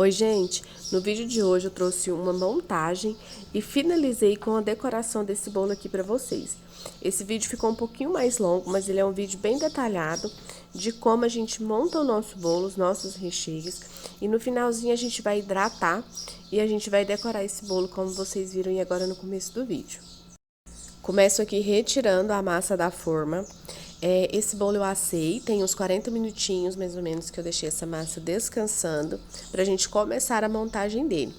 Oi, gente! No vídeo de hoje eu trouxe uma montagem e finalizei com a decoração desse bolo aqui para vocês. Esse vídeo ficou um pouquinho mais longo, mas ele é um vídeo bem detalhado de como a gente monta o nosso bolo, os nossos recheios. E no finalzinho a gente vai hidratar e a gente vai decorar esse bolo como vocês viram aí agora no começo do vídeo. Começo aqui retirando a massa da forma. Esse bolo eu assei, tem uns 40 minutinhos mais ou menos que eu deixei essa massa descansando pra gente começar a montagem dele.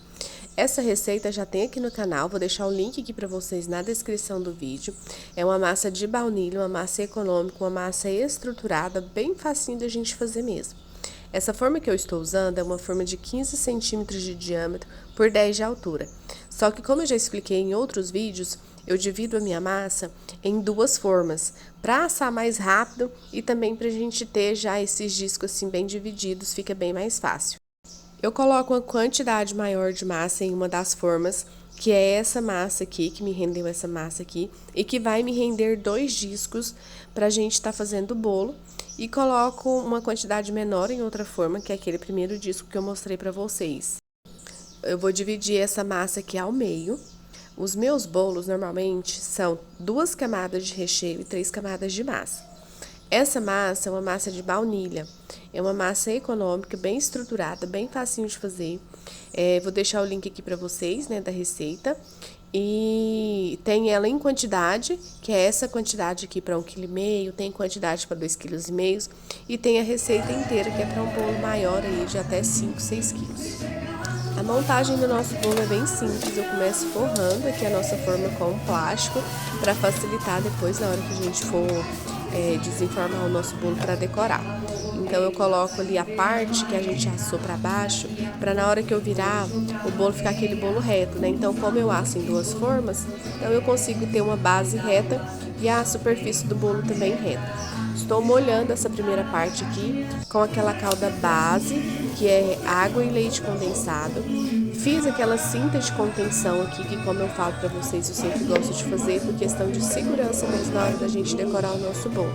Essa receita já tem aqui no canal, vou deixar o link aqui pra vocês na descrição do vídeo. É uma massa de baunilha, uma massa econômica, uma massa estruturada, bem facinho da gente fazer mesmo. Essa forma que eu estou usando é uma forma de 15 centímetros de diâmetro por 10 de altura. Só que como eu já expliquei em outros vídeos, eu divido a minha massa em duas formas, para assar mais rápido e também para a gente ter já esses discos assim bem divididos, fica bem mais fácil. Eu coloco uma quantidade maior de massa em uma das formas, que é essa massa aqui, que me rendeu essa massa aqui, e que vai me render 2 discos para a gente estar fazendo o bolo. E coloco uma quantidade menor em outra forma, que é aquele primeiro disco que eu mostrei para vocês. Eu vou dividir essa massa aqui ao meio. Os meus bolos normalmente são 2 camadas de recheio e 3 camadas de massa. Essa massa é uma massa de baunilha, é uma massa econômica, bem estruturada, bem facinho de fazer. Vou deixar o link aqui para vocês, né, da receita. E tem ela em quantidade, que é essa quantidade aqui para 1,5 kg, tem quantidade para 2,5 kg e tem a receita inteira, que é para um bolo maior aí de até 5, 6 kg. A montagem do nosso bolo é bem simples, eu começo forrando aqui a nossa forma com um plástico para facilitar depois na hora que a gente for desenformar o nosso bolo para decorar. Então eu coloco ali a parte que a gente assou para baixo, para na hora que eu virar o bolo ficar aquele bolo reto, né? Então como eu asso em 2 formas, então eu consigo ter uma base reta e a superfície do bolo também reta. Estou molhando essa primeira parte aqui com aquela calda base, que é água e leite condensado. Fiz aquela cinta de contenção aqui, que como eu falo para vocês, eu sempre gosto de fazer por questão de segurança mesmo na hora da gente decorar o nosso bolo.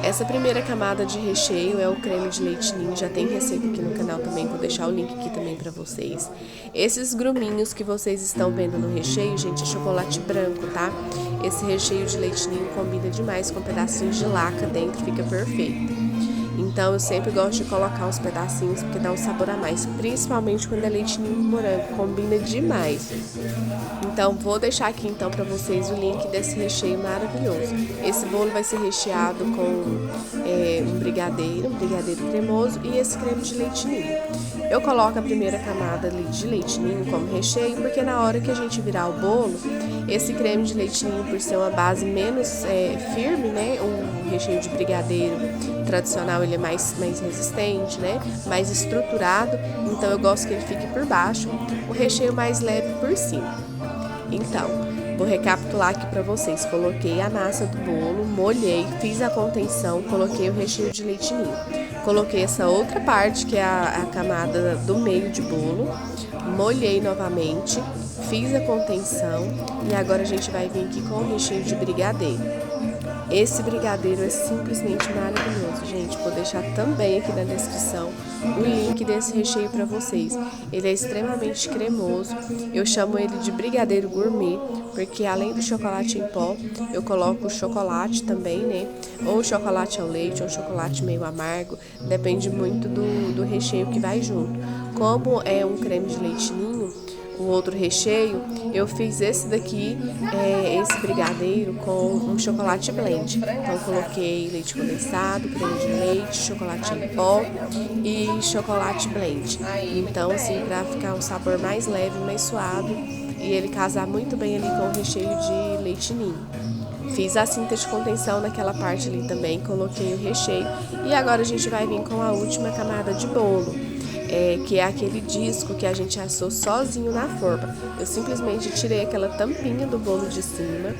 Essa primeira camada de recheio é o creme de leite ninho, já tem receita aqui no canal também, vou deixar o link aqui também pra vocês. Esses gruminhos que vocês estão vendo no recheio, gente, é chocolate branco, tá? Esse recheio de leite ninho combina demais com pedacinhos de laca dentro, fica perfeito. Então eu sempre gosto de colocar uns pedacinhos porque dá um sabor a mais, principalmente quando é leite ninho com morango, combina demais. Então vou deixar aqui então para vocês o link desse recheio maravilhoso. Esse bolo vai ser recheado com um brigadeiro cremoso e esse creme de leite ninho. Eu coloco a primeira camada de leite ninho como recheio porque na hora que a gente virar o bolo, esse creme de leite ninho, por ser uma base menos firme, né, o recheio de brigadeiro tradicional ele é mais resistente, né, mais estruturado, então eu gosto que ele fique por baixo, o recheio mais leve por cima. Então, vou recapitular aqui para vocês. Coloquei a massa do bolo, molhei, fiz a contenção, coloquei o recheio de leite ninho. Coloquei essa outra parte, que é a camada do meio de bolo, molhei novamente, fiz a contenção e agora a gente vai vir aqui com o recheio de brigadeiro. Esse brigadeiro é simplesmente maravilhoso, gente. Vou deixar também aqui na descrição o link desse recheio para vocês. Ele é extremamente cremoso. Eu chamo ele de brigadeiro gourmet, porque além do chocolate em pó, eu coloco o chocolate também, né? Ou chocolate ao leite, ou chocolate meio amargo. Depende muito do recheio que vai junto. Como é um creme de leite ninho, o outro recheio, eu fiz esse daqui, esse brigadeiro com um chocolate blend. Então, coloquei leite condensado, creme de leite, chocolate em pó e chocolate blend. Então, assim, pra ficar um sabor mais leve, mais suave e ele casar muito bem ali com o recheio de leite ninho. Fiz a cinta de contenção naquela parte ali também, coloquei o recheio e agora a gente vai vir com a última camada de bolo. Que é aquele disco que a gente assou sozinho na forma. Eu simplesmente tirei aquela tampinha do bolo de cima,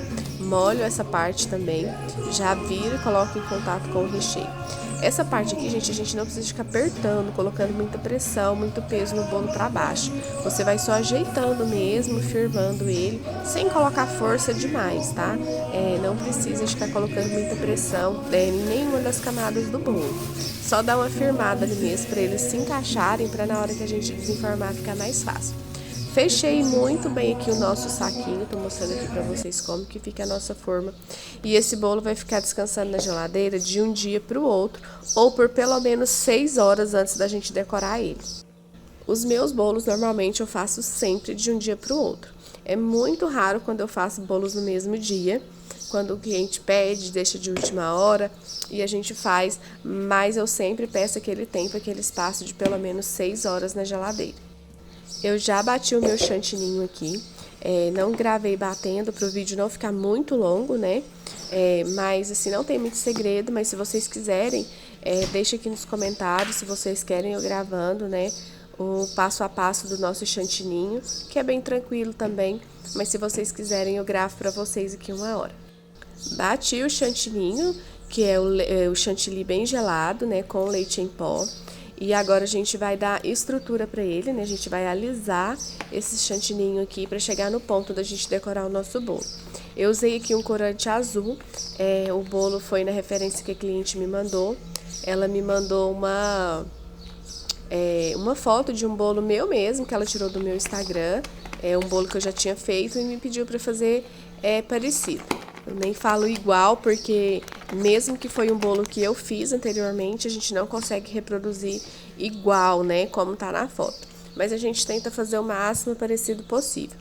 molho essa parte também, já viro e coloco em contato com o recheio. Essa parte aqui, gente, a gente não precisa ficar apertando, colocando muita pressão, muito peso no bolo para baixo. Você vai só ajeitando mesmo, firmando ele, sem colocar força demais, tá? Não precisa ficar colocando muita pressão em nenhuma das camadas do bolo. Só dá uma firmada ali mesmo para eles se encaixarem, para na hora que a gente desenformar ficar mais fácil. Fechei muito bem aqui o nosso saquinho, tô mostrando aqui pra vocês como que fica a nossa forma. E esse bolo vai ficar descansando na geladeira de um dia pro outro, ou por pelo menos 6 horas antes da gente decorar ele. Os meus bolos, normalmente, eu faço sempre de um dia pro outro. É muito raro quando eu faço bolos no mesmo dia, quando o cliente pede, deixa de última hora e a gente faz, mas eu sempre peço aquele tempo, aquele espaço de pelo menos 6 horas na geladeira. Eu já bati o meu chantininho aqui, não gravei batendo para o vídeo não ficar muito longo, né? Mas assim, não tem muito segredo, mas se vocês quiserem, deixa aqui nos comentários se vocês querem eu gravando, né? O passo a passo do nosso chantininho, que é bem tranquilo também, mas se vocês quiserem eu gravo para vocês aqui uma hora. Bati o chantininho, que é o chantilly bem gelado, né? Com leite em pó. E agora a gente vai dar estrutura para ele, né? A gente vai alisar esse chantininho aqui para chegar no ponto da gente decorar o nosso bolo. Eu usei aqui um corante azul, o bolo foi na referência que a cliente me mandou. Ela me mandou uma foto de um bolo meu mesmo, que ela tirou do meu Instagram. É um bolo que eu já tinha feito e me pediu para fazer parecido. Eu nem falo igual, porque mesmo que foi um bolo que eu fiz anteriormente, a gente não consegue reproduzir igual, né, como tá na foto. Mas a gente tenta fazer o máximo parecido possível.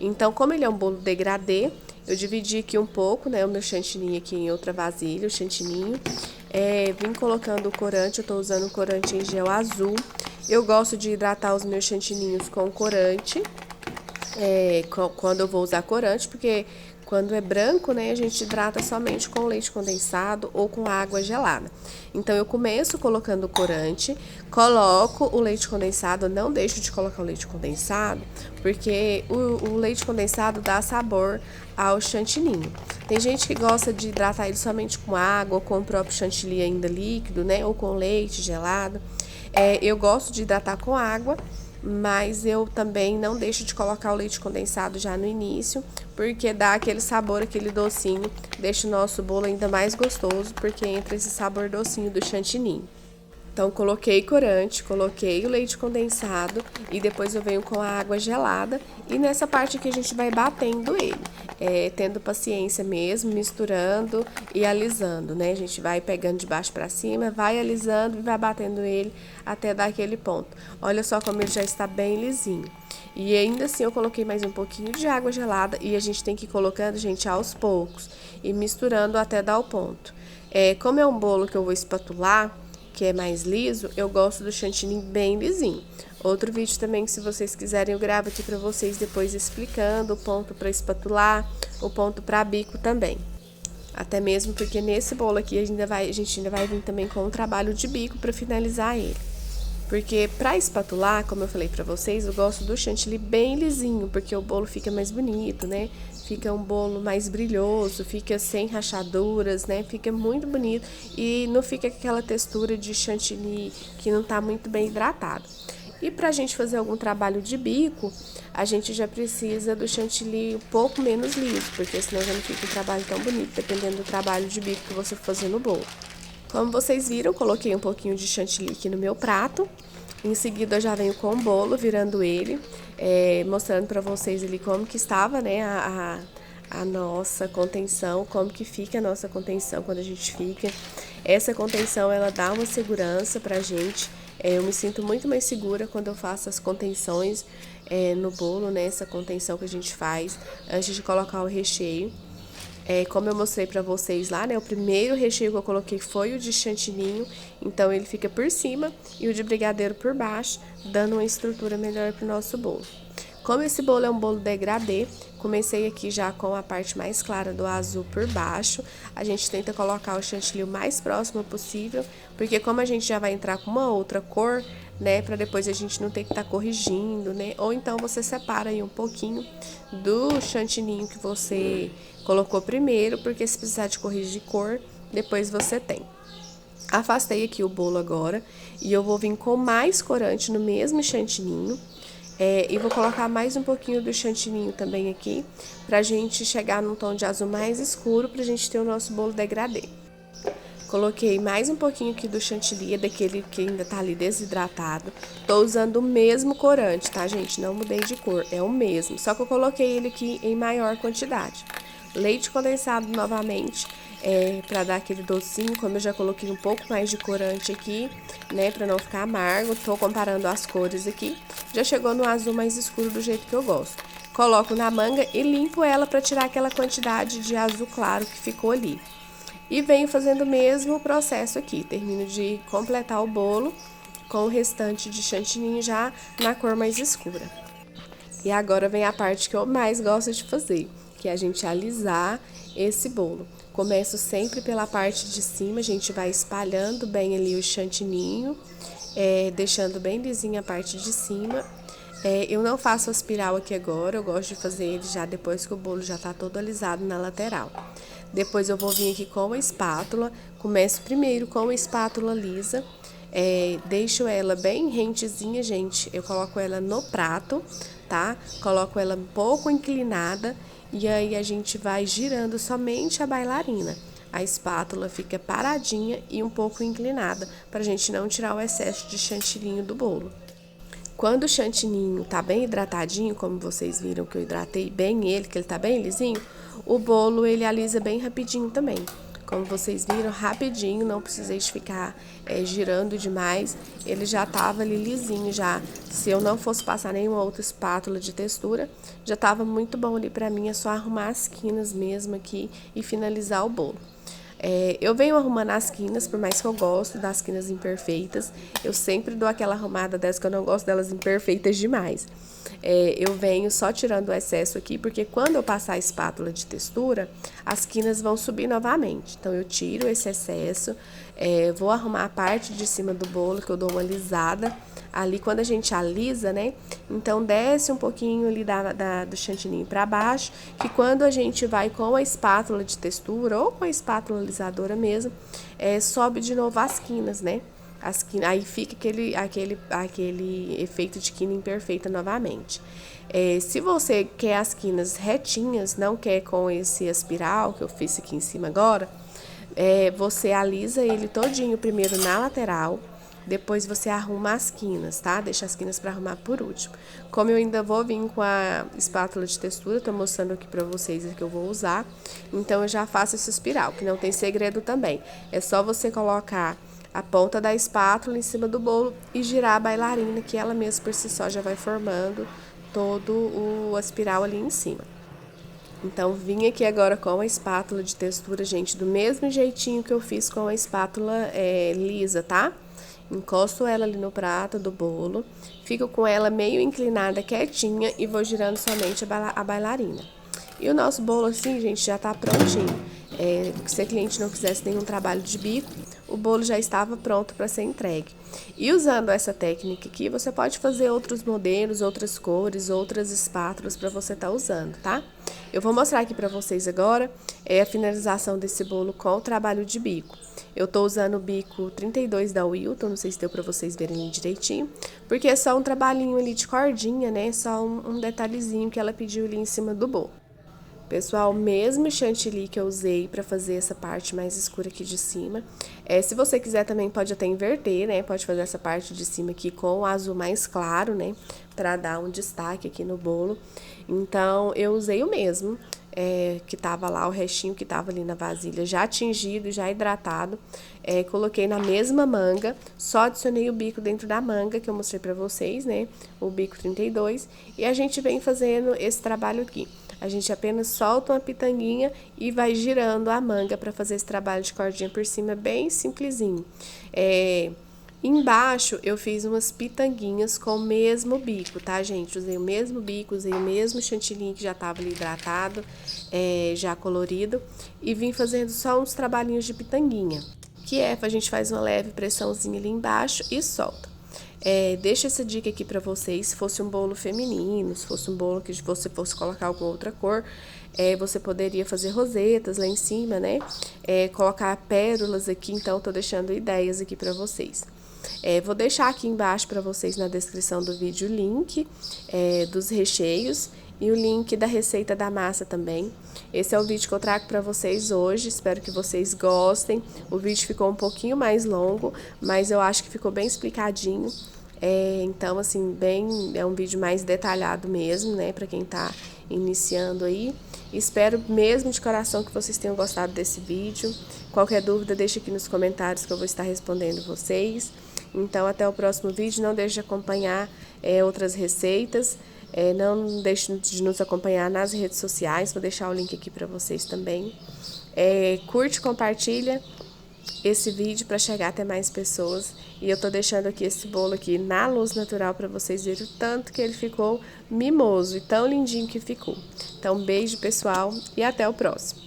Então, como ele é um bolo degradê, eu dividi aqui um pouco, né, o meu chantininho aqui em outra vasilha, o chantininho. Vim colocando o corante, eu tô usando o corante em gel azul. Eu gosto de hidratar os meus chantininhos com corante, quando eu vou usar corante, porque quando é branco, né, a gente hidrata somente com leite condensado ou com água gelada. Então, eu começo colocando o corante, coloco o leite condensado, não deixo de colocar o leite condensado, porque o leite condensado dá sabor ao chantininho. Tem gente que gosta de hidratar ele somente com água, ou com o próprio chantilly ainda líquido, né, ou com leite gelado. Eu gosto de hidratar com água, mas eu também não deixo de colocar o leite condensado já no início, porque dá aquele sabor, aquele docinho, deixa o nosso bolo ainda mais gostoso, porque entra esse sabor docinho do chantininho. Então, coloquei corante, coloquei o leite condensado e depois eu venho com a água gelada. E nessa parte aqui a gente vai batendo ele, tendo paciência mesmo, misturando e alisando, né? A gente vai pegando de baixo para cima, vai alisando e vai batendo ele até dar aquele ponto. Olha só como ele já está bem lisinho. E ainda assim eu coloquei mais um pouquinho de água gelada e a gente tem que ir colocando, gente, aos poucos e misturando até dar o ponto. Como é um bolo que eu vou espatular, que é mais liso, eu gosto do chantilly bem lisinho. Outro vídeo também que se vocês quiserem eu gravo aqui pra vocês depois explicando o ponto pra espatular, o ponto pra bico também. Até mesmo porque nesse bolo aqui a gente ainda vai vir também com um trabalho de bico pra finalizar ele. Porque pra espatular, como eu falei pra vocês, eu gosto do chantilly bem lisinho, porque o bolo fica mais bonito, né? Fica um bolo mais brilhoso, fica sem rachaduras, né? Fica muito bonito e não fica aquela textura de chantilly que não tá muito bem hidratado. E pra gente fazer algum trabalho de bico, a gente já precisa do chantilly um pouco menos liso, porque senão já não fica um trabalho tão bonito, dependendo do trabalho de bico que você for fazer no bolo. Como vocês viram, coloquei um pouquinho de chantilly aqui no meu prato. Em seguida, eu já venho com o bolo, virando ele, mostrando pra vocês ali como que estava, né, a nossa contenção, como que fica a nossa contenção quando a gente fica. Essa contenção, ela dá uma segurança pra gente. Eu me sinto muito mais segura quando eu faço as contenções no bolo, né, essa contenção que a gente faz antes de colocar o recheio. Como eu mostrei pra vocês lá, né, o primeiro recheio que eu coloquei foi o de chantininho, então ele fica por cima e o de brigadeiro por baixo, dando uma estrutura melhor pro nosso bolo. Como esse bolo é um bolo degradê, comecei aqui já com a parte mais clara do azul por baixo. A gente tenta colocar o chantilly o mais próximo possível, porque como a gente já vai entrar com uma outra cor, né? Pra depois a gente não ter que estar corrigindo, né? Ou então você separa aí um pouquinho do chantininho que você colocou primeiro, porque se precisar de corrigir cor, depois você tem. Afastei aqui o bolo agora e eu vou vir com mais corante no mesmo chantininho. E vou colocar mais um pouquinho do chantininho também aqui, pra gente chegar num tom de azul mais escuro, pra gente ter o nosso bolo degradê. Coloquei mais um pouquinho aqui do chantilly, daquele que ainda tá ali desidratado. Tô usando o mesmo corante, tá, gente? Não mudei de cor, é o mesmo, só que eu coloquei ele aqui em maior quantidade. Leite condensado novamente, pra dar aquele docinho, como eu já coloquei um pouco mais de corante aqui, né, pra não ficar amargo. Tô comparando as cores aqui, já chegou no azul mais escuro do jeito que eu gosto. Coloco na manga e limpo ela pra tirar aquela quantidade de azul claro que ficou ali. E venho fazendo o mesmo processo aqui, termino de completar o bolo com o restante de chantininho já na cor mais escura. E agora vem a parte que eu mais gosto de fazer, que é a gente alisar esse bolo. Começo sempre pela parte de cima, a gente vai espalhando bem ali o chantininho, deixando bem lisinha a parte de cima. Eu não faço a espiral aqui agora, eu gosto de fazer ele já depois que o bolo já tá todo alisado na lateral. Depois eu vou vir aqui com a espátula, começo primeiro com a espátula lisa, deixo ela bem rentezinha, gente, eu coloco ela no prato, tá? Coloco ela um pouco inclinada e aí a gente vai girando somente a bailarina. A espátula fica paradinha e um pouco inclinada, pra gente não tirar o excesso de chantilly do bolo. Quando o chantininho tá bem hidratadinho, como vocês viram que eu hidratei bem ele, que ele tá bem lisinho, o bolo ele alisa bem rapidinho também. Como vocês viram, rapidinho, não precisei de ficar girando demais, ele já tava ali lisinho já. Se eu não fosse passar nenhuma outra espátula de textura, já tava muito bom ali pra mim, é só arrumar as quinas mesmo aqui e finalizar o bolo. Eu venho arrumando as quinas, por mais que eu gosto das quinas imperfeitas, eu sempre dou aquela arrumada dessas que eu não gosto delas imperfeitas demais. Eu venho só tirando o excesso aqui, porque quando eu passar a espátula de textura, as quinas vão subir novamente. Então, eu tiro esse excesso, vou arrumar a parte de cima do bolo, que eu dou uma alisada. Ali, quando a gente alisa, né? Então, desce um pouquinho ali do chantininho pra baixo, que quando a gente vai com a espátula de textura ou com a espátula alisadora mesmo, sobe de novo as quinas, né? Aí fica aquele efeito de quina imperfeita novamente. Se você quer as quinas retinhas, não quer com esse espiral que eu fiz aqui em cima agora, você alisa ele todinho primeiro na lateral, depois você arruma as quinas, tá? Deixa as quinas para arrumar por último. Como eu ainda vou vir com a espátula de textura, tô mostrando aqui pra vocês a que eu vou usar, então eu já faço essa espiral, que não tem segredo também. É só você colocar a ponta da espátula em cima do bolo e girar a bailarina, que ela mesma por si só já vai formando todo o espiral ali em cima. Então, vim aqui agora com a espátula de textura, gente, do mesmo jeitinho que eu fiz com a espátula lisa, tá? Encosto ela ali no prato do bolo, fico com ela meio inclinada, quietinha, e vou girando somente a bailarina. E o nosso bolo assim, gente, já tá prontinho. Se a cliente não quisesse nenhum trabalho de bico, o bolo já estava pronto para ser entregue. E usando essa técnica aqui, você pode fazer outros modelos, outras cores, outras espátulas para você estar usando, tá? Eu vou mostrar aqui para vocês agora a finalização desse bolo com o trabalho de bico. Eu tô usando o bico 32 da Wilton, não sei se deu para vocês verem direitinho, porque é só um trabalhinho ali de cordinha, né? Só um detalhezinho que ela pediu ali em cima do bolo. Pessoal, mesmo chantilly que eu usei para fazer essa parte mais escura aqui de cima. Se você quiser também pode até inverter, né? Pode fazer essa parte de cima aqui com o azul mais claro, né? Para dar um destaque aqui no bolo. Então, eu usei o mesmo, que tava lá, o restinho que tava ali na vasilha, já tingido, já hidratado. Coloquei na mesma manga, só adicionei o bico dentro da manga, que eu mostrei pra vocês, né? O bico 32. E a gente vem fazendo esse trabalho aqui. A gente apenas solta uma pitanguinha e vai girando a manga para fazer esse trabalho de cordinha por cima, bem simplesinho. Embaixo eu fiz umas pitanguinhas com o mesmo bico, tá, gente? Usei o mesmo bico, usei o mesmo chantilly que já tava ali hidratado, já colorido, e vim fazendo só uns trabalhinhos de pitanguinha, que a gente faz uma leve pressãozinha ali embaixo e solta. Deixo essa dica aqui pra vocês. Se fosse um bolo feminino, se fosse um bolo que você fosse colocar alguma outra cor, você poderia fazer rosetas lá em cima, né? Colocar pérolas aqui, então tô deixando ideias aqui pra vocês. Vou deixar aqui embaixo para vocês na descrição do vídeo o link dos recheios e o link da receita da massa também. Esse é o vídeo que eu trago para vocês hoje, espero que vocês gostem. O vídeo ficou um pouquinho mais longo, mas eu acho que ficou bem explicadinho. Então, assim, é um vídeo mais detalhado mesmo, né, para quem tá iniciando aí. Espero mesmo de coração que vocês tenham gostado desse vídeo. Qualquer dúvida, deixa aqui nos comentários que eu vou estar respondendo vocês. Então, até o próximo vídeo. Não deixe de acompanhar outras receitas. Não deixe de nos acompanhar nas redes sociais. Vou deixar o link aqui para vocês também. Curte, compartilha esse vídeo para chegar até mais pessoas. E eu tô deixando aqui esse bolo aqui na luz natural para vocês verem o tanto que ele ficou mimoso e tão lindinho que ficou. Então, beijo, pessoal, e até o próximo.